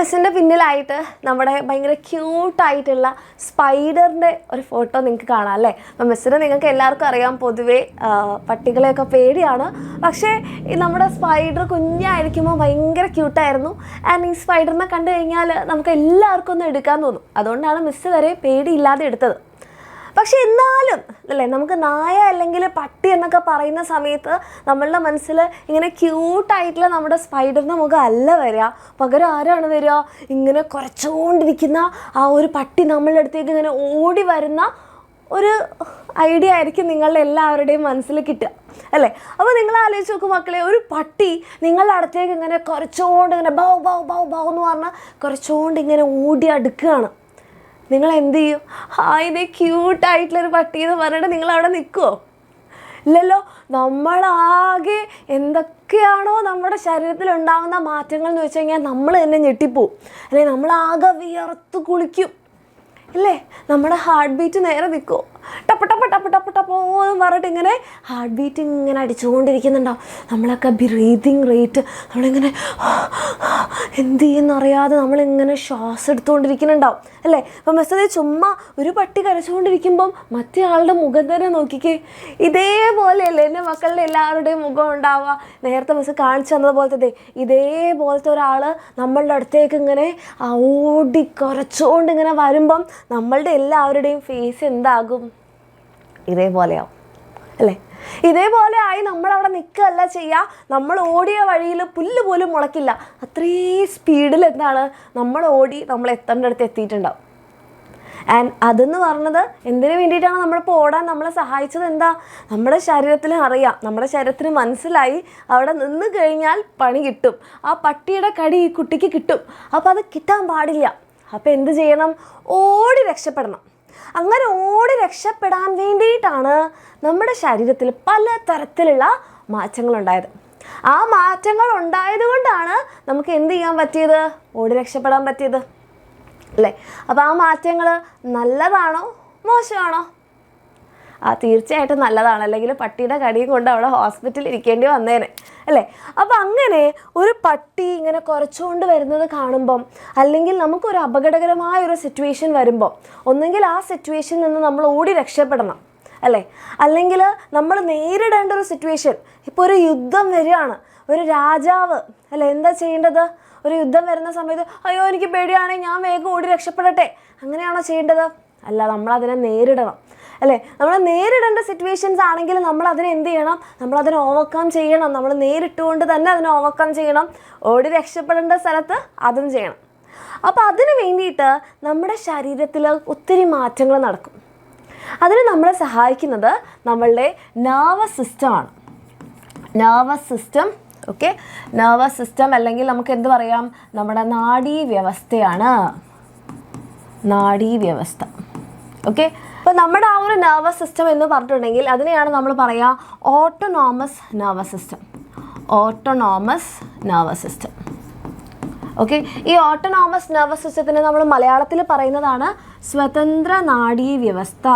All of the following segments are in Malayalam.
മിസ്സിൻ്റെ പിന്നിലായിട്ട് നമ്മുടെ ഭയങ്കര ക്യൂട്ടായിട്ടുള്ള സ്പൈഡറിൻ്റെ ഒരു ഫോട്ടോ നിങ്ങൾക്ക് കാണാം അല്ലേ. അപ്പം മിസ്സിനെ നിങ്ങൾക്ക് എല്ലാവർക്കും അറിയാം, പൊതുവേ പട്ടികളെയൊക്കെ പേടിയാണ്. പക്ഷേ ഈ നമ്മുടെ സ്പൈഡർ കുഞ്ഞായിരിക്കുമ്പോൾ ഭയങ്കര ക്യൂട്ടായിരുന്നു. ആൻഡ് ഈ സ്പൈഡറിനെ കണ്ടു കഴിഞ്ഞാൽ നമുക്ക് എല്ലാവർക്കും ഒന്ന് എടുക്കാൻ തോന്നും. അതുകൊണ്ടാണ് മിസ്സ് വരെ പേടിയില്ലാതെ എടുത്തത്. പക്ഷെ എന്നാലും അല്ലേ, നമുക്ക് നായ അല്ലെങ്കിൽ പട്ടി എന്നൊക്കെ പറയുന്ന സമയത്ത് നമ്മളുടെ മനസ്സിൽ ഇങ്ങനെ ക്യൂട്ടായിട്ടുള്ള നമ്മുടെ സ്പൈഡറിൻ്റെ മുഖം അല്ല വരിക. പകരം ആരാണ് വരിക? ഇങ്ങനെ കുറച്ചുകൊണ്ടിരിക്കുന്ന ആ ഒരു പട്ടി നമ്മളുടെ അടുത്തേക്ക് ഇങ്ങനെ ഓടി വരുന്ന ഒരു ഐഡിയ ആയിരിക്കും നിങ്ങളുടെ എല്ലാവരുടെയും മനസ്സിൽ കിട്ടുക അല്ലേ. അപ്പോൾ നിങ്ങൾ ആലോചിച്ച് നോക്കും മക്കളെ, ഒരു പട്ടി നിങ്ങളുടെ അടുത്തേക്ക് ഇങ്ങനെ കുറച്ചുകൊണ്ട് ഇങ്ങനെ ബൗ ബൗ ബൗ ബൗ എന്ന് പറഞ്ഞാൽ കുറച്ചുകൊണ്ട് ഇങ്ങനെ ഓടി അടുക്കുകയാണ്. നിങ്ങൾ എന്ത് ചെയ്യും? ഇതേ ക്യൂട്ടായിട്ടുള്ളൊരു പട്ടി എന്ന് പറഞ്ഞിട്ട് നിങ്ങളവിടെ നിൽക്കുമോ? ഇല്ലല്ലോ. നമ്മളാകെ എന്തൊക്കെയാണോ നമ്മുടെ ശരീരത്തിൽ ഉണ്ടാകുന്ന മാറ്റങ്ങൾ എന്ന് വെച്ച് കഴിഞ്ഞാൽ നമ്മൾ തന്നെ ഞെട്ടിപ്പോവും. അല്ലെങ്കിൽ നമ്മളാകെ വിയർത്ത് കുളിക്കും അല്ലേ. നമ്മുടെ ഹാർട്ട് ബീറ്റ് നേരെ നിൽക്കുമോ? ടപ്പ് ടപ്പ് ടപ്പ് ടപ്പ് ടപ്പോ എന്ന് പറഞ്ഞിട്ട് ഇങ്ങനെ ഹാർട്ട് ബീറ്റ് ഇങ്ങനെ അടിച്ചുകൊണ്ടിരിക്കുന്നുണ്ടാവും. നമ്മളൊക്കെ ബ്രീതിങ് റേറ്റ് നമ്മളിങ്ങനെ എന്ത് ചെയ്യുന്നറിയാതെ നമ്മളിങ്ങനെ ശ്വാസം എടുത്തുകൊണ്ടിരിക്കുന്നുണ്ടാവും അല്ലേ. അപ്പം മെസ്സേജ് ചുമ്മാ ഒരു പട്ടി കരച്ചുകൊണ്ടിരിക്കുമ്പം മറ്റേ ആളുടെ മുഖം തന്നെ നോക്കിക്കേ. ഇതേപോലെയല്ലേ എൻ്റെ മക്കളുടെ എല്ലാവരുടെയും മുഖം ഉണ്ടാവുക. നേരത്തെ മെസ്സേജ് കാണിച്ചു തന്നതുപോലത്തെ ഇതേപോലത്തെ ഒരാൾ നമ്മളുടെ അടുത്തേക്ക് ഇങ്ങനെ ഓടി കുറച്ചുകൊണ്ട് ഇങ്ങനെ വരുമ്പം നമ്മളുടെ എല്ലാവരുടെയും ഫേസ് എന്താകും? ഇതേപോലെയാവും അല്ലേ. ഇതേപോലെ ആയി നമ്മളവിടെ നിൽക്കുകയല്ല ചെയ്യുക. നമ്മൾ ഓടിയ വഴിയിൽ പുല്ല് പോലും മുളയ്ക്കില്ല. അത്രയും സ്പീഡിൽ എന്താണ് നമ്മൾ ഓടി നമ്മൾ എത്തേണ്ട അടുത്ത് എത്തിയിട്ടുണ്ടാവും. ആൻഡ് അതെന്ന് പറഞ്ഞത് എന്തിനു വേണ്ടിയിട്ടാണ് നമ്മളിപ്പോൾ ഓടാൻ നമ്മളെ സഹായിച്ചത്? എന്താ? നമ്മുടെ ശരീരത്തിന് അറിയാം, നമ്മുടെ ശരീരത്തിന് മനസ്സിലായി അവിടെ നിന്ന് കഴിഞ്ഞാൽ പണി കിട്ടും, ആ പട്ടിയുടെ കടി ഈ കുട്ടിക്ക് കിട്ടും. അപ്പോൾ അത് കിട്ടാൻ പാടില്ല. അപ്പോൾ എന്ത് ചെയ്യണം? ഓടി രക്ഷപ്പെടണം. അങ്ങനെ ഓടി രക്ഷപ്പെടാൻ വേണ്ടിയിട്ടാണ് നമ്മുടെ ശരീരത്തിൽ പല തരത്തിലുള്ള മാറ്റങ്ങളുണ്ടായത്. ആ മാറ്റങ്ങൾ ഉണ്ടായത് കൊണ്ടാണ് നമുക്ക് എന്ത് ചെയ്യാൻ പറ്റിയത്? ഓടി രക്ഷപ്പെടാൻ പറ്റിയത് അല്ലേ. അപ്പോൾ ആ മാറ്റങ്ങൾ നല്ലതാണോ മോശമാണോ? തീർച്ചയായിട്ടും നല്ലതാണ്. അല്ലെങ്കിൽ പട്ടിയുടെ കടിയും കൊണ്ട് അവിടെ ഹോസ്പിറ്റലിൽ ഇരിക്കേണ്ടി വന്നേനെ അല്ലേ. അപ്പോൾ അങ്ങനെ ഒരു പട്ടി ഇങ്ങനെ കുറച്ചുകൊണ്ട് വരുന്നത് കാണുമ്പം, അല്ലെങ്കിൽ നമുക്കൊരു അപകടകരമായ ഒരു സിറ്റുവേഷൻ വരുമ്പോൾ, ഒന്നെങ്കിൽ ആ സിറ്റുവേഷനിൽ നിന്ന് നമ്മൾ ഓടി രക്ഷപ്പെടണം അല്ലേ. അല്ലെങ്കിൽ നമ്മൾ നേരിടേണ്ട ഒരു സിറ്റുവേഷൻ, ഇപ്പോൾ ഒരു യുദ്ധം വരികയാണ്, ഒരു രാജാവ് അല്ലേ, എന്താ ചെയ്യേണ്ടത്? ഒരു യുദ്ധം വരുന്ന സമയത്ത് അയ്യോ എനിക്ക് പേടിയാണെങ്കിൽ ഞാൻ വേഗം ഓടി രക്ഷപ്പെടട്ടെ, അങ്ങനെയാണോ ചെയ്യേണ്ടത്? അല്ല, നമ്മളതിനെ നേരിടണം അല്ലേ. നമ്മൾ നേരിടേണ്ട സിറ്റുവേഷൻസ് ആണെങ്കിൽ നമ്മൾ അതിനെ എന്ത് ചെയ്യണം? നമ്മളതിനെ ഓവർകം ചെയ്യണം. നമ്മൾ നേരിട്ടുകൊണ്ട് തന്നെ അതിനെ ഓവർകം ചെയ്യണം. ഓടി രക്ഷപ്പെടേണ്ട സ്ഥലത്ത് അതും ചെയ്യണം. അപ്പോൾ അതിന് വേണ്ടിയിട്ട് നമ്മുടെ ശരീരത്തിൽ ഒത്തിരി മാറ്റങ്ങൾ നടക്കും. അതിന് നമ്മളെ സഹായിക്കുന്നത് നമ്മളുടെ നെർവസ് സിസ്റ്റമാണ്. Nervous system okay, nervous system അല്ലെങ്കിൽ നമുക്ക് എന്ത് പറയാം? നമ്മുടെ നാഡീവ്യവസ്ഥയാണ്. നാഡീവ്യവസ്ഥ ഓക്കെ. അപ്പോൾ നമ്മുടെ ആ ഒരു നെർവസ് സിസ്റ്റം എന്ന് പറഞ്ഞിട്ടുണ്ടെങ്കിൽ അതിനെയാണ് നമ്മൾ പറയുക autonomous nervous system. Autonomous nervous system okay. ഈ ഓട്ടോണോമസ് നെർവസ് സിസ്റ്റത്തിന് നമ്മൾ മലയാളത്തിൽ പറയുന്നതാണ് സ്വതന്ത്ര നാഡീവ്യവസ്ഥ.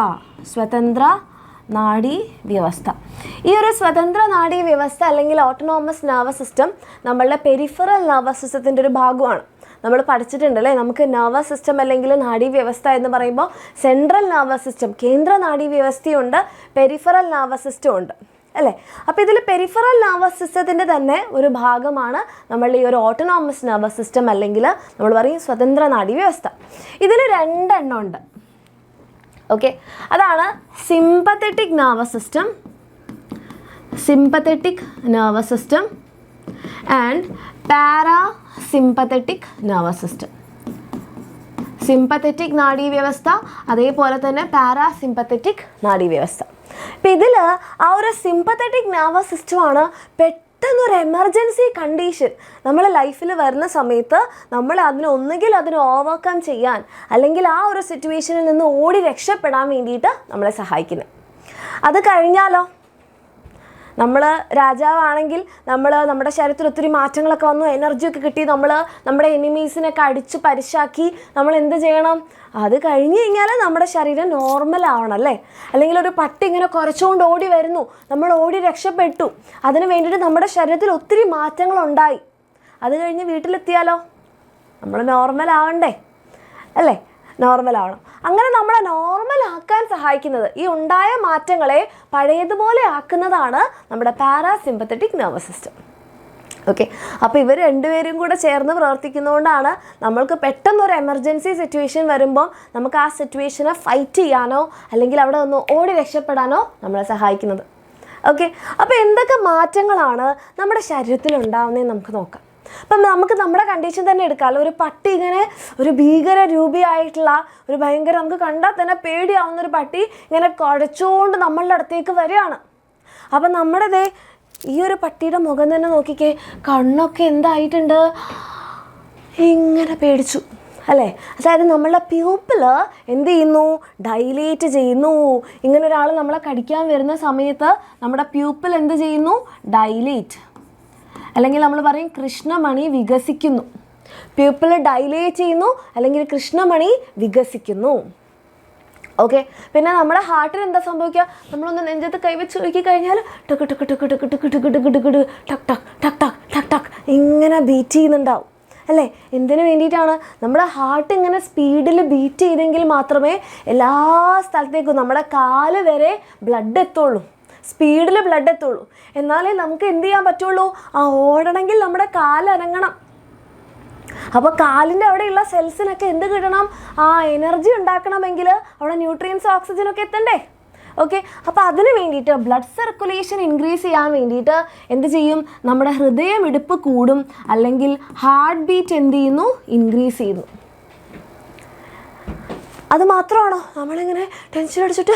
സ്വതന്ത്ര നാഡീവ്യവസ്ഥ. ഈ ഒരു സ്വതന്ത്ര നാഡീവ്യവസ്ഥ അല്ലെങ്കിൽ ഓട്ടോണോമസ് നെർവസ് സിസ്റ്റം നമ്മളുടെ പെരിഫറൽ നെർവസ് സിസ്റ്റത്തിൻ്റെ ഒരു ഭാഗമാണ്. നമ്മൾ പഠിച്ചിട്ടുണ്ടല്ലേ, നമുക്ക് നെർവസ് സിസ്റ്റം അല്ലെങ്കിൽ നാഡീവ്യവസ്ഥ എന്ന് പറയുമ്പോൾ സെൻട്രൽ നെർവസ് സിസ്റ്റം, കേന്ദ്ര നാഡീവ്യവസ്ഥയുണ്ട്, പെരിഫറൽ നെർവസ് സിസ്റ്റം ഉണ്ട് അല്ലേ. അപ്പോൾ ഇതിൽ പെരിഫറൽ നെർവസ് സിസ്റ്റത്തിൻ്റെ തന്നെ ഒരു ഭാഗമാണ് നമ്മളുടെ ഈ ഒരു ഓട്ടോണോമസ് നെർവസ് സിസ്റ്റം അല്ലെങ്കിൽ നമ്മൾ പറയും സ്വതന്ത്ര നാഡീവ്യവസ്ഥ. ഇതിൽ രണ്ടെണ്ണം ഉണ്ട് ഓക്കെ. അതാണ് sympathetic nervous system, sympathetic nervous system and parasympathetic nervous system. Sympathetic നാഡീവ്യവസ്ഥ, അതേപോലെ തന്നെ പാരാസിമ്പത്തറ്റിക് നാഡീവ്യവസ്ഥ. അപ്പം ഇതിൽ ആ ഒരു സിമ്പത്തറ്റിക് നെർവസ് സിസ്റ്റമാണ് പെട്ടെന്നൊരു എമർജൻസി കണ്ടീഷൻ നമ്മളെ ലൈഫിൽ വരുന്ന സമയത്ത് നമ്മൾ ഒന്നുകിൽ അതിനെ ഓവർകം ചെയ്യാൻ അല്ലെങ്കിൽ ആ ഒരു സിറ്റുവേഷനിൽ നിന്ന് ഓടി രക്ഷപ്പെടാൻ വേണ്ടിയിട്ട് നമ്മളെ സഹായിക്കുന്നത്. അത് കഴിഞ്ഞാലോ, നമ്മൾ രാജാവാണെങ്കിൽ നമ്മുടെ ശരീരത്തിൽ ഒത്തിരി മാറ്റങ്ങളൊക്കെ വന്നു, എനർജിയൊക്കെ കിട്ടി, നമ്മുടെ എനിമീസിനൊക്കെ അടിച്ച് പരിശാക്കി നമ്മൾ എന്ത് ചെയ്യണം? അത് കഴിഞ്ഞ് കഴിഞ്ഞാൽ നമ്മുടെ ശരീരം നോർമൽ ആവണം അല്ലേ. അല്ലെങ്കിൽ ഒരു പട്ടി ഇങ്ങനെ കുറച്ചുകൊണ്ട് ഓടി വരുന്നു, നമ്മൾ ഓടി രക്ഷപ്പെട്ടു, അതിന് വേണ്ടിയിട്ട് നമ്മുടെ ശരീരത്തിൽ ഒത്തിരി മാറ്റങ്ങളുണ്ടായി. അത് കഴിഞ്ഞ് വീട്ടിലെത്തിയാലോ നമ്മൾ നോർമൽ ആവണ്ടേ അല്ലേ? നോർമൽ ആവണം. അങ്ങനെ നമ്മളെ നോർമൽ ആക്കാൻ സഹായിക്കുന്നത്, ഈ ഉണ്ടായ മാറ്റങ്ങളെ പഴയതുപോലെ ആക്കുന്നതാണ് നമ്മുടെ പാരാസിമ്പത്തറ്റിക് നെർവസ് സിസ്റ്റം. ഓക്കെ, അപ്പോൾ ഇവർ രണ്ടുപേരും കൂടെ ചേർന്ന് പ്രവർത്തിക്കുന്നതുകൊണ്ടാണ് നമ്മൾക്ക് പെട്ടെന്നൊരു എമർജൻസി സിറ്റുവേഷൻ വരുമ്പോൾ നമുക്ക് ആ സിറ്റുവേഷനെ ഫൈറ്റ് ചെയ്യാനോ അല്ലെങ്കിൽ അവിടെ ഒന്ന് ഓടി രക്ഷപ്പെടാനോ നമ്മളെ സഹായിക്കുന്നത്. ഓക്കെ, അപ്പോൾ എന്തൊക്കെ മാറ്റങ്ങളാണ് നമ്മുടെ ശരീരത്തിൽ ഉണ്ടാവുന്നതെന്ന് നമുക്ക് നോക്കാം. അപ്പം നമുക്ക് നമ്മുടെ കണ്ടീഷൻ തന്നെ എടുക്കാമല്ലോ. ഒരു പട്ടി ഇങ്ങനെ ഒരു ഭീകര രൂപിയായിട്ടുള്ള ഒരു ഭയങ്കര, നമുക്ക് കണ്ടാൽ തന്നെ പേടിയാവുന്നൊരു പട്ടി ഇങ്ങനെ കുഴച്ചുകൊണ്ട് നമ്മളുടെ അടുത്തേക്ക് വരികയാണ്. അപ്പം നമ്മുടെ ഈ ഒരു പട്ടിയുടെ മുഖം തന്നെ നോക്കിക്കേ, കണ്ണൊക്കെ എന്തായിട്ടുണ്ട്, ഇങ്ങനെ പേടിച്ചു അല്ലേ? അതായത് നമ്മളുടെ പ്യൂപ്പിള് എന്ത് ചെയ്യുന്നു, ഡൈലേറ്റ് ചെയ്യുന്നു. ഇങ്ങനെ ഒരാൾ നമ്മളെ കടിക്കാൻ വരുന്ന സമയത്ത് നമ്മുടെ പ്യൂപ്പിൾ എന്ത് ചെയ്യുന്നു, ഡൈലേറ്റ്, അല്ലെങ്കിൽ നമ്മൾ പറയും കൃഷ്ണമണി വികസിക്കുന്നു. പ്യൂപ്പിൾ ഡൈലേറ്റ് ചെയ്യുന്നു അല്ലെങ്കിൽ കൃഷ്ണമണി വികസിക്കുന്നു. ഓക്കെ, പിന്നെ നമ്മുടെ ഹാർട്ടിന് എന്താ സംഭവിക്കുക, നമ്മളൊന്ന് നെഞ്ചത്ത് കൈവച്ച് നോക്കി കഴിഞ്ഞാൽ ടക്ക് ടക്ക് ടക്ക് ടക്ക് ടക്ക് ടക്ക് ടക്ക് ടക്ക് ടക്ക് ടക്ക് ടക്ക് ടക്ക് ടക്ക് ടക്ക് ടക്ക് ഇങ്ങനെ ബീറ്റ് ചെയ്യുന്നുണ്ടാവും അല്ലേ? എന്തിനു വേണ്ടിയിട്ടാണ്? നമ്മുടെ ഹാർട്ട് ഇങ്ങനെ സ്പീഡിൽ ബീറ്റ് ചെയ്തെങ്കിൽ മാത്രമേ എല്ലാ സ്ഥലത്തേക്കും നമ്മുടെ കാല് വരെ ബ്ലഡ് എത്തുള്ളൂ, സ്പീഡിൽ ബ്ലഡ് എത്തുള്ളൂ. എന്നാലേ നമുക്ക് എന്ത് ചെയ്യാൻ പറ്റുള്ളൂ, ഓടണമെങ്കിൽ നമ്മുടെ കാലനങ്ങണം. അപ്പോൾ കാലിൻ്റെ അവിടെയുള്ള സെൽസിനൊക്കെ എന്ത് കിട്ടണം, എനർജി ഉണ്ടാക്കണമെങ്കിൽ അവിടെ ന്യൂട്രിയൻസ് ഓക്സിജനൊക്കെ എത്തണ്ടേ? ഓക്കെ, അപ്പോൾ അതിന് വേണ്ടിയിട്ട് ബ്ലഡ് സർക്കുലേഷൻ ഇൻക്രീസ് ചെയ്യാൻ വേണ്ടിയിട്ട് എന്ത് ചെയ്യും, നമ്മുടെ ഹൃദയമിടിപ്പ് കൂടും അല്ലെങ്കിൽ ഹാർട്ട് ബീറ്റ് എന്ത് ചെയ്യുന്നു, ഇൻക്രീസ് ചെയ്യുന്നു. അത് മാത്രമാണോ, നമ്മളിങ്ങനെ ടെൻഷൻ അടിച്ചിട്ട്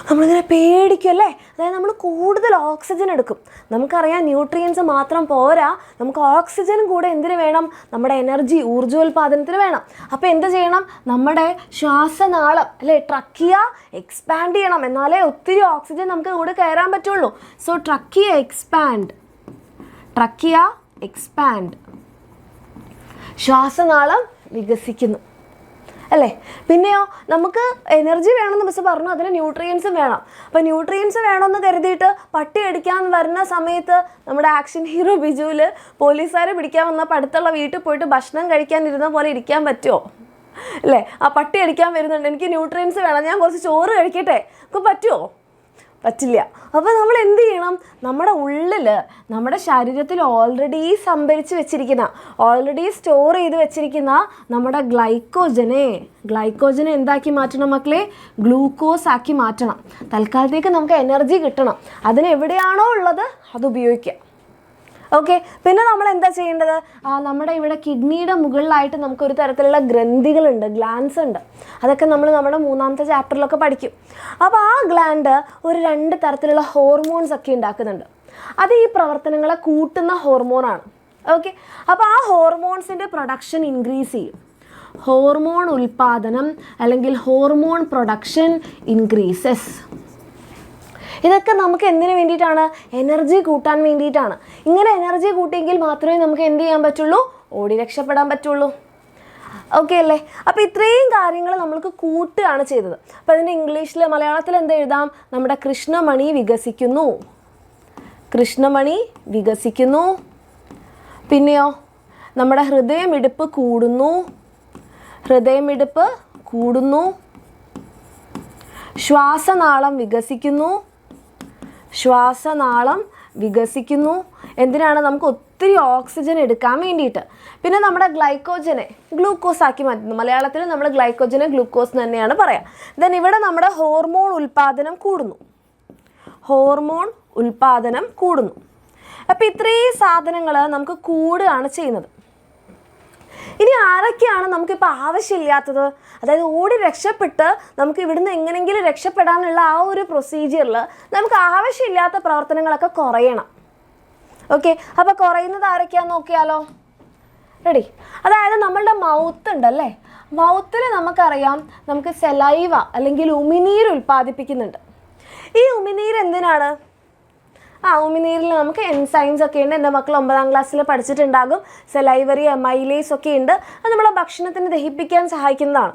നമ്മളിങ്ങനെ പേടിക്കും അല്ലേ? അതായത് നമ്മൾ കൂടുതൽ ഓക്സിജൻ എടുക്കും. നമുക്കറിയാം ന്യൂട്രിയൻസ് മാത്രം പോരാ, നമുക്ക് ഓക്സിജനും കൂടെ എന്തിനു വേണം, നമ്മുടെ എനർജി ഊർജ്ജോൽപാദനത്തിന് വേണം. അപ്പോൾ എന്ത് ചെയ്യണം, നമ്മുടെ ശ്വാസനാളം അല്ലേ, ട്രക്കിയ എക്സ്പാൻഡ് ചെയ്യണം, എന്നാലേ ഒത്തിരി ഓക്സിജൻ നമുക്ക് കൂടെ കയറാൻ പറ്റുള്ളൂ. So trachea expand, trachea expand, ശ്വാസനാളം വികസിക്കുന്നു അല്ലേ? പിന്നെയോ നമുക്ക് എനർജി വേണമെന്ന് മിസ് പറഞ്ഞു, അതിന് ന്യൂട്രിയൻസും വേണം. അപ്പോൾ ന്യൂട്രിയൻസ് വേണമെന്ന് കരുതിയിട്ട് പട്ടി അടിക്കാൻ വരുന്ന സമയത്ത് നമ്മുടെ ആക്ഷൻ ഹീറോ ബിജുവിൽ പോലീസുകാരെ പിടിക്കാൻ വന്നപ്പോൾ അടുത്തുള്ള വീട്ടിൽ പോയിട്ട് ഭക്ഷണം കഴിക്കാനിരുന്ന പോലെ ഇരിക്കാൻ പറ്റുമോ അല്ലേ? ആ പട്ടി അടിക്കാൻ വരുന്നുണ്ട്, എനിക്ക് ന്യൂട്രിയൻസ് വേണം, ഞാൻ കുറച്ച് ചോറ് കഴിക്കട്ടെ, നമുക്ക് പറ്റുമോ? പറ്റില്ല. അപ്പോൾ നമ്മൾ എന്ത് ചെയ്യണം, നമ്മുടെ ഉള്ളിൽ നമ്മുടെ ശരീരത്തിൽ ഓൾറെഡി സംഭരിച്ച് വെച്ചിരിക്കുന്ന, ഓൾറെഡി സ്റ്റോർ ചെയ്ത് വെച്ചിരിക്കുന്ന നമ്മുടെ ഗ്ലൈക്കോജനെ എന്താക്കി മാറ്റണം മക്കളെ, ഗ്ലൂക്കോസ് ആക്കി മാറ്റണം. തൽക്കാലത്തേക്ക് നമുക്ക് എനർജി കിട്ടണം, അതിന് എവിടെയാണോ ഉള്ളത് അത് ഉപയോഗിക്കുക. ഓക്കെ, പിന്നെ നമ്മൾ എന്താ ചെയ്യേണ്ടത്, നമ്മുടെ ഇവിടെ കിഡ്നിയുടെ മുകളിലായിട്ട് നമുക്കൊരു തരത്തിലുള്ള ഗ്രന്ഥികളുണ്ട്, ഗ്ലാൻസ് ഉണ്ട്. അതൊക്കെ നമ്മൾ നമ്മുടെ 3ാമത്തെ ചാപ്റ്ററിലൊക്കെ പഠിക്കും. അപ്പോൾ ആ ഗ്ലാൻഡ് ഒരു 2 തരത്തിലുള്ള ഹോർമോൺസ് ഒക്കെ ഉണ്ടാക്കുന്നുണ്ട്. അത് ഈ പ്രവർത്തനങ്ങളെ കൂട്ടുന്ന ഹോർമോണാണ്. ഓക്കെ, അപ്പോൾ ആ ഹോർമോൺസിൻ്റെ പ്രൊഡക്ഷൻ ഇൻക്രീസ് ചെയ്യും. ഹോർമോൺ ഉൽപ്പാദനം അല്ലെങ്കിൽ ഹോർമോൺ പ്രൊഡക്ഷൻ ഇൻക്രീസസ്. ഇതൊക്കെ നമുക്ക് എന്തിനു വേണ്ടിയിട്ടാണ്, എനർജി കൂട്ടാൻ വേണ്ടിയിട്ടാണ്. ഇങ്ങനെ എനർജി കൂട്ടിയെങ്കിൽ മാത്രമേ നമുക്ക് എന്ത് ചെയ്യാൻ പറ്റുള്ളൂ, ഓടി രക്ഷപ്പെടാൻ പറ്റുള്ളൂ. ഓക്കെ അല്ലേ? അപ്പോൾ ഇത്രയും കാര്യങ്ങൾ നമ്മൾക്ക് കൂട്ടുകയാണ് ചെയ്തത്. അപ്പോൾ അതിൻ്റെ ഇംഗ്ലീഷിൽ മലയാളത്തിൽ എന്താ എഴുതാം, നമ്മുടെ കൃഷ്ണമണി വികസിക്കുന്നു, കൃഷ്ണമണി വികസിക്കുന്നു. പിന്നെയോ നമ്മുടെ ഹൃദയമിടിപ്പ് കൂടുന്നു, ഹൃദയമിടിപ്പ് കൂടുന്നു. ശ്വാസനാളം വികസിക്കുന്നു, ശ്വാസനാളം വികസിക്കുന്നു. എന്തിനാണ്, നമുക്ക് ഒത്തിരി ഓക്സിജൻ എടുക്കാൻ വേണ്ടിയിട്ട്. പിന്നെ നമ്മുടെ ഗ്ലൈക്കോജനെ ഗ്ലൂക്കോസ് ആക്കി മാറ്റുന്നു. മലയാളത്തിൽ നമ്മൾ ഗ്ലൈക്കോജനെ ഗ്ലൂക്കോസ് തന്നെയാണ് പറയാം. ദെൻ ഇവിടെ നമ്മുടെ ഹോർമോൺ ഉൽപ്പാദനം കൂടുന്നു, ഹോർമോൺ ഉൽപ്പാദനം കൂടുന്നു. അപ്പോൾ ഇത്രയും സാധനങ്ങൾ നമുക്ക് കൂടുകയാണ് ചെയ്യുന്നത്. ഇനി ആരൊക്കെയാണ് നമുക്കിപ്പോൾ ആവശ്യമില്ലാത്തത്, അതായത് ഓടി രക്ഷപ്പെട്ട് നമുക്ക് ഇവിടുന്ന് എങ്ങനെയെങ്കിലും രക്ഷപ്പെടാനുള്ള ആ ഒരു പ്രൊസീജിയറിൽ നമുക്ക് ആവശ്യമില്ലാത്ത പ്രവർത്തനങ്ങളൊക്കെ കുറയണം. ഓക്കെ, അപ്പോൾ കുറയുന്നത് ആരൊക്കെയാണെന്ന് നോക്കിയാലോ. റെഡി? അതായത് നമ്മളുടെ മൗത്ത് ഉണ്ടല്ലേ, മൗത്തിൽ നമുക്കറിയാം നമുക്ക് സെലൈവ അല്ലെങ്കിൽ ഉമിനീര് ഉൽപ്പാദിപ്പിക്കുന്നുണ്ട്. ഈ ഉമിനീര് എന്തിനാണ്, ഉമിനീരിൽ നമുക്ക് എൻസൈംസ് ഒക്കെ ഉണ്ട്. എൻ്റെ മക്കൾ 9ാം ക്ലാസ്സിൽ പഠിച്ചിട്ടുണ്ടാകും. സെലൈവറി എമൈലേസ് ഒക്കെ ഉണ്ട്. അത് നമ്മളെ ഭക്ഷണത്തിന് ദഹിപ്പിക്കാൻ സഹായിക്കുന്നതാണ്.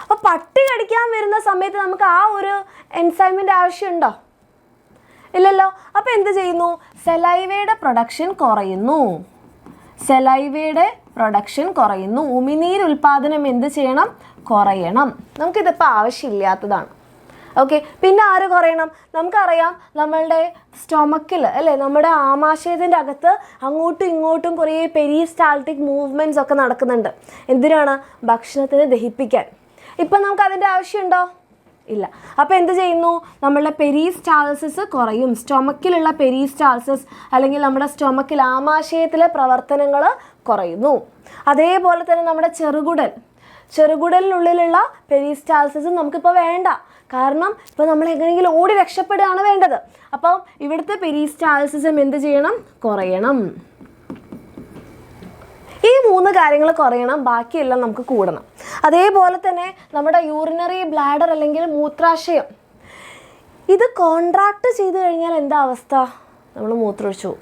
അപ്പോൾ പട്ടി കടിക്കാൻ വരുന്ന സമയത്ത് നമുക്ക് ആ ഒരു എൻസൈമിൻ്റെ ആവശ്യമുണ്ടോ? ഇല്ലല്ലോ. അപ്പോൾ എന്ത് ചെയ്യുന്നു, സെലൈവയുടെ പ്രൊഡക്ഷൻ കുറയുന്നു, സെലൈവയുടെ പ്രൊഡക്ഷൻ കുറയുന്നു. ഉമിനീർ ഉൽപ്പാദനം എന്ത് ചെയ്യണം? കുറയണം. നമുക്കിതിപ്പോൾ ആവശ്യമില്ലാത്തതാണ്. ഓക്കെ, പിന്നെ ആര് കുറയണം? നമുക്കറിയാം നമ്മളുടെ സ്റ്റൊമക്കിൽ അല്ലേ, നമ്മുടെ ആമാശയത്തിൻ്റെ അകത്ത് അങ്ങോട്ടും ഇങ്ങോട്ടും കുറേ പെരിസ്റ്റാൾട്ടിക് മൂവ്മെൻറ്റ്സ് ഒക്കെ നടക്കുന്നുണ്ട്. എന്തിനാണ്? ഭക്ഷണത്തിന് ദഹിപ്പിക്കാൻ. ഇപ്പം നമുക്ക് അതിൻ്റെ ആവശ്യമുണ്ടോ? ഇല്ല. അപ്പോൾ എന്ത് ചെയ്യുന്നു? നമ്മളുടെ പെരിസ്റ്റാൾസിസ് കുറയും. സ്റ്റൊമക്കിലുള്ള പെരിസ്റ്റാൾസിസ് അല്ലെങ്കിൽ നമ്മുടെ സ്റ്റൊമക്കിൽ ആമാശയത്തിലെ പ്രവർത്തനങ്ങൾ കുറയുന്നു. അതേപോലെ തന്നെ നമ്മുടെ ചെറുകുടലിനുള്ളിലുള്ള പെരിസ്റ്റാൾസിസ് നമുക്കിപ്പോൾ വേണ്ട. കാരണം ഇപ്പോൾ നമ്മൾ എങ്ങനെയെങ്കിലും ഓടി രക്ഷപ്പെടുകയാണ് വേണ്ടത്. അപ്പം ഇവിടുത്തെ പെരിസ്റ്റാൾസിസം എന്ത് ചെയ്യണം? കുറയണം. ഈ 3 കാര്യങ്ങൾ കുറയണം, ബാക്കിയെല്ലാം നമുക്ക് കൂടണം. അതേപോലെ തന്നെ നമ്മുടെ യൂറിനറി ബ്ലാഡർ അല്ലെങ്കിൽ മൂത്രാശയം, ഇത് കോൺട്രാക്ട് ചെയ്ത് കഴിഞ്ഞാൽ എന്താ അവസ്ഥ? നമ്മൾ മൂത്രമൊഴിച്ചു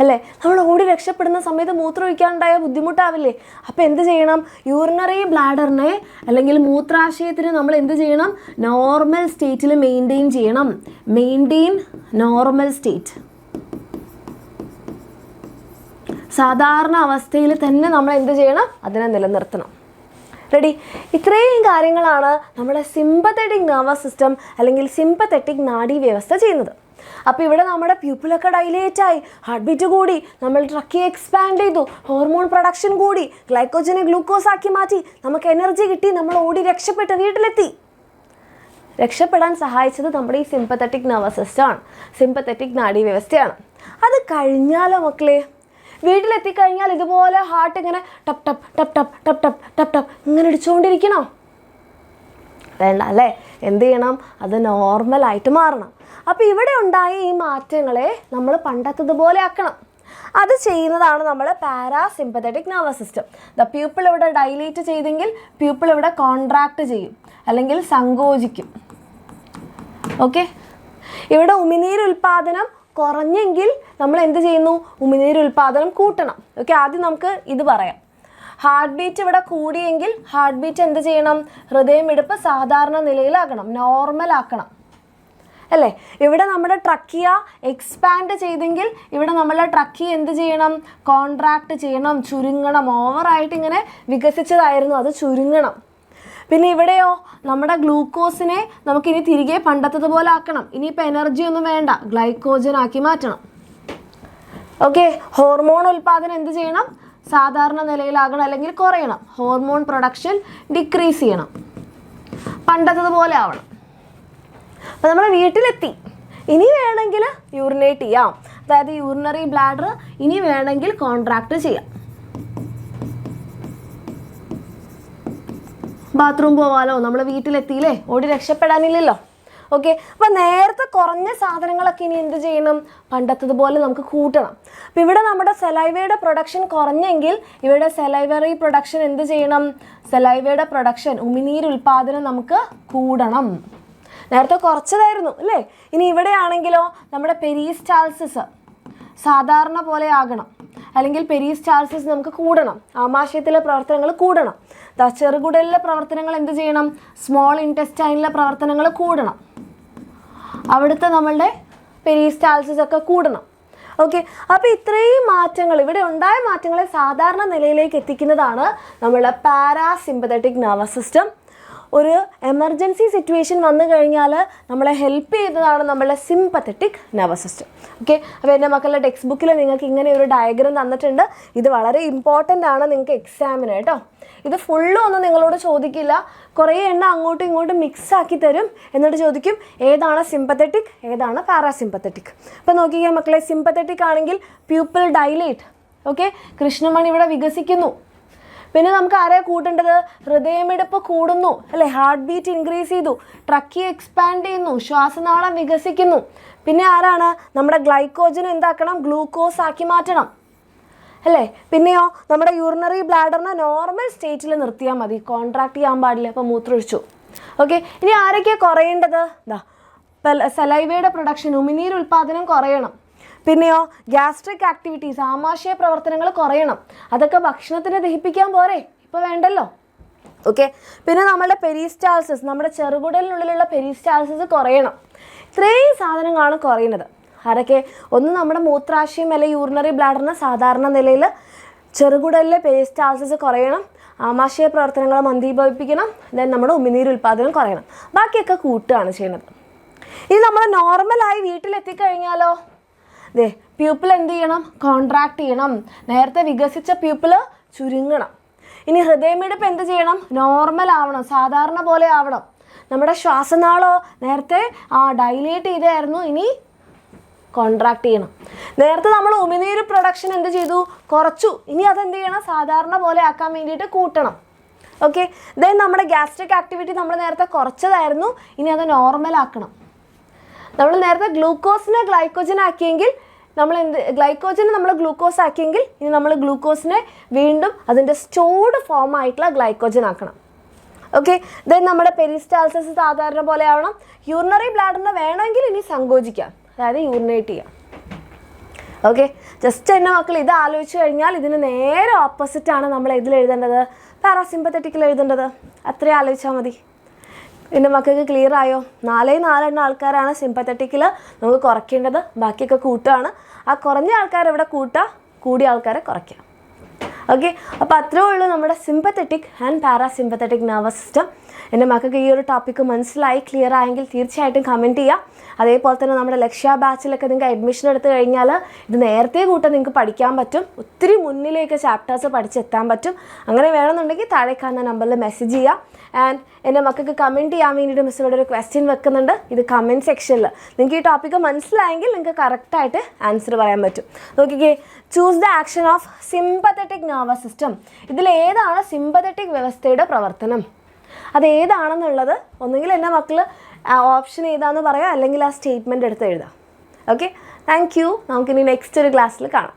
അല്ലേ? നമ്മൾ ഓടി രക്ഷപ്പെടുന്ന സമയത്ത് മൂത്രമൊഴിക്കാനുണ്ടായ ബുദ്ധിമുട്ടാവില്ലേ? അപ്പോൾ എന്ത് ചെയ്യണം? യൂറിനറി ബ്ലാഡറിനെ അല്ലെങ്കിൽ മൂത്രാശയത്തിന് നമ്മൾ എന്ത് ചെയ്യണം? നോർമൽ സ്റ്റേറ്റിൽ മെയിൻറ്റെയിൻ ചെയ്യണം. Maintain normal state. സാധാരണ അവസ്ഥയിൽ തന്നെ നമ്മൾ എന്ത് ചെയ്യണം? അതിനെ നിലനിർത്തണം. റെഡി? ഇത്രയും കാര്യങ്ങളാണ് നമ്മുടെ സിമ്പത്തറ്റിക് നെർവസ് സിസ്റ്റം അല്ലെങ്കിൽ സിമ്പത്തറ്റിക് നാഡീവ്യവസ്ഥ ചെയ്യുന്നത്. അപ്പോൾ ഇവിടെ നമ്മുടെ പ്യൂപ്പിളൊക്കെ ഡൈലേറ്റായി, ഹാർട്ട് ബീറ്റ് കൂടി, നമ്മൾ ട്രക്കിയെ എക്സ്പാൻഡ് ചെയ്തു, ഹോർമോൺ പ്രൊഡക്ഷൻ കൂടി, ഗ്ലൈക്കോജനെ ഗ്ലൂക്കോസ് ആക്കി മാറ്റി, നമുക്ക് എനർജി കിട്ടി, നമ്മൾ ഓടി രക്ഷപ്പെട്ട് വീട്ടിലെത്തി. രക്ഷപ്പെടാൻ സഹായിച്ചത് നമ്മുടെ ഈ സിമ്പത്തറ്റിക് നെർവസ് സിസ്റ്റമാണ്, സിമ്പത്തറ്റിക് നാഡീവ്യവസ്ഥയാണ്. അത് കഴിഞ്ഞാലോ മക്കളെ, വീട്ടിലെത്തിക്കഴിഞ്ഞാൽ ഇതുപോലെ ഹാർട്ട് ഇങ്ങനെ ടപ്പ് ടപ്പ് ടപ്പ് ടപ്പ് ടപ്പ് ടപ്പ് ടപ്പ് ടപ്പ് ഇങ്ങനെ ഇടിച്ചുകൊണ്ടിരിക്കണോ? വേണ്ട അല്ലേ? എന്ത് ചെയ്യണം? അത് നോർമലായിട്ട് മാറണം. അപ്പോൾ ഇവിടെ ഉണ്ടായ ഈ മാറ്റങ്ങളെ നമ്മൾ പണ്ടത്തതുപോലെ ആക്കണം. അത് ചെയ്യുന്നതാണ് നമ്മൾ പാരാസിമ്പത്തറ്റിക് നെർവസ് സിസ്റ്റം. പ്യൂപ്പിൾ ഇവിടെ ഡൈലേറ്റ് ചെയ്തെങ്കിൽ പ്യൂപ്പിൾ ഇവിടെ കോൺട്രാക്ട് ചെയ്യും അല്ലെങ്കിൽ സങ്കോചിക്കും. ഓക്കെ, ഇവിടെ ഉമിനീർ ഉൽപ്പാദനം കുറഞ്ഞെങ്കിൽ നമ്മൾ എന്ത് ചെയ്യുന്നു? ഉമിനീർ ഉൽപ്പാദനം കൂട്ടണം. ഓക്കെ, ആദ്യം നമുക്ക് ഇത് പറയാം. ഹാർട്ട് ബീറ്റ് ഇവിടെ കൂടിയെങ്കിൽ ഹാർട്ട് ബീറ്റ് എന്ത് ചെയ്യണം? ഹൃദയമിടിപ്പ് സാധാരണ നിലയിലാക്കണം, നോർമൽ ആക്കണം അല്ലേ? ഇവിടെ നമ്മുടെ ട്രക്കിയ എക്സ്പാൻഡ് ചെയ്തെങ്കിൽ ഇവിടെ നമ്മളെ ട്രക്കിയ എന്ത് ചെയ്യണം? കോൺട്രാക്ട് ചെയ്യണം, ചുരുങ്ങണം. ഓവറായിട്ട് ഇങ്ങനെ വികസിച്ചതായിരുന്നു, അത് ചുരുങ്ങണം. പിന്നെ ഇവിടെയോ നമ്മുടെ ഗ്ലൂക്കോസിനെ നമുക്കിനി തിരികെ പണ്ടത്തതുപോലെ ആക്കണം. ഇനിയിപ്പോൾ എനർജി ഒന്നും വേണ്ട, ഗ്ലൈക്കോജൻ ആക്കി മാറ്റണം. ഓക്കെ, ഹോർമോൺ ഉൽപ്പാദനം എന്ത് ചെയ്യണം? സാധാരണ നിലയിലാകണം അല്ലെങ്കിൽ കുറയണം. ഹോർമോൺ പ്രൊഡക്ഷൻ ഡിക്രീസ് ചെയ്യണം, പണ്ടത്തതുപോലെ ആവണം. അപ്പോൾ നമ്മൾ വീട്ടിലെത്തി. ഇനി വേണമെങ്കിൽ യൂറിനേറ്റ് ചെയ്യാം, അതായത് യൂറിനറി ബ്ലാഡർ ഇനി വേണമെങ്കിൽ കോൺട്രാക്ട് ചെയ്യാം. ബാത്റൂം പോവാലോ, നമ്മൾ വീട്ടിലെത്തിയില്ലേ, ഓടി രക്ഷപ്പെടാനില്ലല്ലോ. ഓക്കെ, അപ്പോൾ നേരത്തെ കുറഞ്ഞ സാധനങ്ങളൊക്കെ ഇനി എന്ത് ചെയ്യണം? പണ്ടത്തതുപോലെ നമുക്ക് കൂട്ടണം. അപ്പോൾ ഇവിടെ നമ്മുടെ സെലൈവയുടെ പ്രൊഡക്ഷൻ കുറഞ്ഞെങ്കിൽ ഇവിടെ സെലൈവറി പ്രൊഡക്ഷൻ എന്ത് ചെയ്യണം? സെലൈവയുടെ പ്രൊഡക്ഷൻ, ഉമിനീർ ഉൽപ്പാദനം നമുക്ക് കൂടണം. നേരത്തെ കുറച്ചതായിരുന്നു അല്ലേ? ഇനി ഇവിടെയാണെങ്കിലോ നമ്മുടെ പെരിസ്റ്റാൾസിസ് സാധാരണ പോലെ ആകണം, അല്ലെങ്കിൽ പെരിസ്റ്റാൾസിസ് നമുക്ക് കൂടണം, ആമാശയത്തിലെ പ്രവർത്തനങ്ങൾ കൂടണം. ചെറുകുടലിലെ പ്രവർത്തനങ്ങൾ എന്ത് ചെയ്യണം? സ്മോൾ ഇൻറ്റെസ്റ്റൈനിലെ പ്രവർത്തനങ്ങൾ കൂടണം, അവിടുത്തെ നമ്മളുടെ പെരിസ്റ്റാൾസിസ് ഒക്കെ കൂടണം. ഓക്കെ, അപ്പോൾ ഇത്രയും മാറ്റങ്ങൾ, ഇവിടെ ഉണ്ടായ മാറ്റങ്ങളെ സാധാരണ നിലയിലേക്ക് എത്തിക്കുന്നതാണ് നമ്മളുടെ പാരാസിമ്പത്തറ്റിക് നെർവസ് സിസ്റ്റം. ഒരു എമർജൻസി സിറ്റുവേഷൻ വന്നു കഴിഞ്ഞാൽ നമ്മളെ ഹെൽപ്പ് ചെയ്തതാണ് നമ്മളുടെ സിമ്പത്തറ്റിക് നെർവസ് സിസ്റ്റം. ഓക്കെ, അപ്പോൾ എൻ്റെ മക്കളുടെ ടെക്സ്റ്റ് ബുക്കിൽ നിങ്ങൾക്ക് ഇങ്ങനെ ഒരു ഡയഗ്രം തന്നിട്ടുണ്ട്. ഇത് വളരെ ഇമ്പോർട്ടൻ്റ് ആണ് നിങ്ങൾക്ക് എക്സാമിന് കേട്ടോ. ഇത് ഫുള്ളും ഒന്നും നിങ്ങളോട് ചോദിക്കില്ല, കുറേ എണ്ണം അങ്ങോട്ടും ഇങ്ങോട്ടും മിക്സ് ആക്കി തരും. എന്നിട്ട് ചോദിക്കും ഏതാണ് സിമ്പത്തറ്റിക്, ഏതാണ് പാരാസിമ്പത്തറ്റിക്. അപ്പോൾ നോക്കിക്കുക മക്കളെ, സിമ്പത്തറ്റിക് ആണെങ്കിൽ പ്യൂപ്പിൾ ഡൈലേറ്റ്. ഓക്കെ, കൃഷ്ണമണി ഇവിടെ വികസിക്കുന്നു. പിന്നെ നമുക്ക് ആരെയാ കൂട്ടേണ്ടത്? ഹൃദയമിടിപ്പ് കൂടുന്നു അല്ലേ, ഹാർട്ട് ബീറ്റ് ഇൻക്രീസ് ചെയ്തു, ട്രക്കി എക്സ്പാൻഡ് ചെയ്യുന്നു, ശ്വാസനാളം വികസിക്കുന്നു. പിന്നെ ആരാണ്? നമ്മുടെ ഗ്ലൈക്കോജൻ എന്താക്കണം? ഗ്ലൂക്കോസ് ആക്കി മാറ്റണം അല്ലേ. പിന്നെയോ നമ്മുടെ യൂറിനറി ബ്ലാഡറിനെ നോർമൽ സ്റ്റേറ്റിൽ നിർത്തിയാൽ മതി, കോൺട്രാക്ട് ചെയ്യാൻ പാടില്ല. അപ്പോൾ മൂത്രമൊഴിച്ചു. ഓക്കെ, ഇനി ആരൊക്കെയാണ് കുറയേണ്ടത്? സലൈവയുടെ പ്രൊഡക്ഷൻ, ഉമിനീർ ഉൽപ്പാദനം കുറയണം. പിന്നെയോ ഗ്യാസ്ട്രിക് ആക്ടിവിറ്റീസ്, ആമാശയ പ്രവർത്തനങ്ങൾ കുറയണം. അതൊക്കെ ഭക്ഷണത്തിന് ദഹിപ്പിക്കാൻ പോരെ, ഇപ്പോൾ വേണ്ടല്ലോ. ഓക്കെ, പിന്നെ നമ്മുടെ പെരിസ്റ്റാൾസിസ്, നമ്മുടെ ചെറുകുടലിനുള്ളിലുള്ള പെരിസ്റ്റാൾസിസ് കുറയണം. ഇത്രയും സാധനങ്ങളാണ് കുറയുന്നത്. ആരൊക്കെ? ഒന്ന് നമ്മുടെ മൂത്രാശയം അല്ലെങ്കിൽ യൂറിനറി ബ്ലാഡറിന് സാധാരണ നിലയിൽ, ചെറുകുടലിലെ പെരിസ്റ്റാൾസിസ് കുറയണം, ആമാശയ പ്രവർത്തനങ്ങൾ മന്ദീഭവിപ്പിക്കണം, ദെൻ നമ്മുടെ ഉമിനീര് ഉൽപ്പാദനം കുറയണം. ബാക്കിയൊക്കെ കൂട്ടുകയാണ് ചെയ്യുന്നത്. ഇനി നമ്മൾ നോർമലായി വീട്ടിലെത്തിക്കഴിഞ്ഞാലോ, ദേ പ്യൂപ്പിൾ എന്ത് ചെയ്യണം? കോൺട്രാക്ട് ചെയ്യണം. നേരത്തെ വികസിച്ച പ്യൂപ്പിൾ ചുരുങ്ങണം. ഇനി ഹൃദയമിടിപ്പ് എന്ത് ചെയ്യണം? നോർമൽ ആവണം, സാധാരണ പോലെ ആവണം. നമ്മുടെ ശ്വാസനാളോ നേരത്തെ ഡൈലേറ്റ് ചെയ്തായിരുന്നു, ഇനി കോൺട്രാക്ട് ചെയ്യണം. നേരത്തെ നമ്മൾ ഉമിനീര് പ്രൊഡക്ഷൻ എന്ത് ചെയ്തു? കുറച്ചു. ഇനി അതെന്ത് ചെയ്യണം? സാധാരണ പോലെ ആക്കാൻ വേണ്ടിയിട്ട് കൂട്ടണം. ഓക്കെ. ദെൻ നമ്മുടെ ഗ്യാസ്ട്രിക് ആക്ടിവിറ്റി നമ്മൾ നേരത്തെ കുറച്ചതായിരുന്നു, ഇനി അത് നോർമൽ ആക്കണം. നമ്മൾ നേരത്തെ ഗ്ലൂക്കോസിനെ ഗ്ലൈക്കോജൻ ആക്കിയെങ്കിൽ ഗ്ലൈക്കോജനെ നമ്മൾ ഗ്ലൂക്കോസ് ആക്കിയെങ്കിൽ ഇനി നമ്മൾ ഗ്ലൂക്കോസിനെ വീണ്ടും അതിൻ്റെ സ്റ്റോർഡ് ഫോം ആയിട്ടുള്ള ഗ്ലൈക്കോജൻ ആക്കണം. ഓക്കെ. ദെൻ നമ്മുടെ പെരിസ്റ്റാൾസിസ് സാധാരണ പോലെ ആവണം. യൂറിനറി ബ്ലാഡറിനെ വേണമെങ്കിൽ ഇനി സങ്കോചിക്കാം, അതായത് യൂറിനേറ്റ് ചെയ്യാം. ഓക്കെ. ജസ്റ്റ് എൻ്റെ മക്കൾ ഇത് ആലോചിച്ച് കഴിഞ്ഞാൽ ഇതിന് നേരെ ഓപ്പോസിറ്റാണ് നമ്മൾ ഇതിൽ എഴുതേണ്ടത്, പാരാസിമ്പത്തറ്റിക്കിൽ എഴുതേണ്ടത്. അത്രയും ആലോചിച്ചാൽ മതി. എൻ്റെ മക്കൾക്ക് ക്ലിയർ ആയോ? 4 ആൾക്കാരാണ് സിമ്പത്തറ്റിക്കിൽ നമുക്ക് കുറയ്ക്കേണ്ടത്, ബാക്കിയൊക്കെ കൂട്ടുകയാണ്. ആ കുറഞ്ഞ ആൾക്കാരെ ഇവിടെ കൂട്ടുക, കൂടിയ ആൾക്കാരെ കുറയ്ക്കുക. ഓക്കെ. അപ്പോൾ അത്രയേ ഉള്ളൂ നമ്മുടെ sympathetic and parasympathetic nervous system. എൻ്റെ മക്കൾക്ക് ഈ ഒരു ടോപ്പിക്ക് മനസ്സിലായി, ക്ലിയർ ആയെങ്കിൽ തീർച്ചയായിട്ടും കമൻറ്റ് ചെയ്യുക. അതേപോലെ തന്നെ നമ്മുടെ ലക്ഷ്യ ബാച്ചിലൊക്കെ നിങ്ങൾക്ക് അഡ്മിഷൻ എടുത്തു കഴിഞ്ഞാൽ ഇത് നേരത്തെ കൂട്ടം നിങ്ങൾക്ക് പഠിക്കാൻ പറ്റും. ഒത്തിരി മുന്നിലേക്ക് ചാപ്റ്റേഴ്സ് പഠിച്ചെത്താൻ പറ്റും. അങ്ങനെ വേണമെന്നുണ്ടെങ്കിൽ താഴെ കാണുന്ന നമ്പറിൽ മെസ്സേജ് ചെയ്യുക. ആൻഡ് എൻ്റെ മക്കൾക്ക് കമൻറ്റ് ചെയ്യാൻ വേണ്ടിയിട്ട് മിസ് ഇവിടെ ഒരു ക്വസ്റ്റ്യൻ വെക്കുന്നുണ്ട്. ഇത് കമൻറ്റ് സെക്ഷനിൽ നിങ്ങൾക്ക് ഈ ടോപ്പിക്ക് മനസ്സിലായെങ്കിൽ നിങ്ങൾക്ക് കറക്റ്റായിട്ട് ആൻസർ പറയാൻ പറ്റും. നോക്കിക്കേ, choose the action of sympathetic nervous system. ഇതിലേതാണ് സിമ്പത്തറ്റിക് വ്യവസ്ഥയുടെ പ്രവർത്തനം? അതേതാണെന്നുള്ളത് ഒന്നുകിൽ എൻ്റെ മക്കൾ ഓപ്ഷൻ ഏതാണെന്ന് പറയാം, അല്ലെങ്കിൽ ആ സ്റ്റേറ്റ്മെൻറ്റ് എടുത്ത് എഴുതാം. ഓക്കെ. Thank you. നമുക്കിനി നെക്സ്റ്റ് ഒരു ക്ലാസ്സിൽ കാണാം.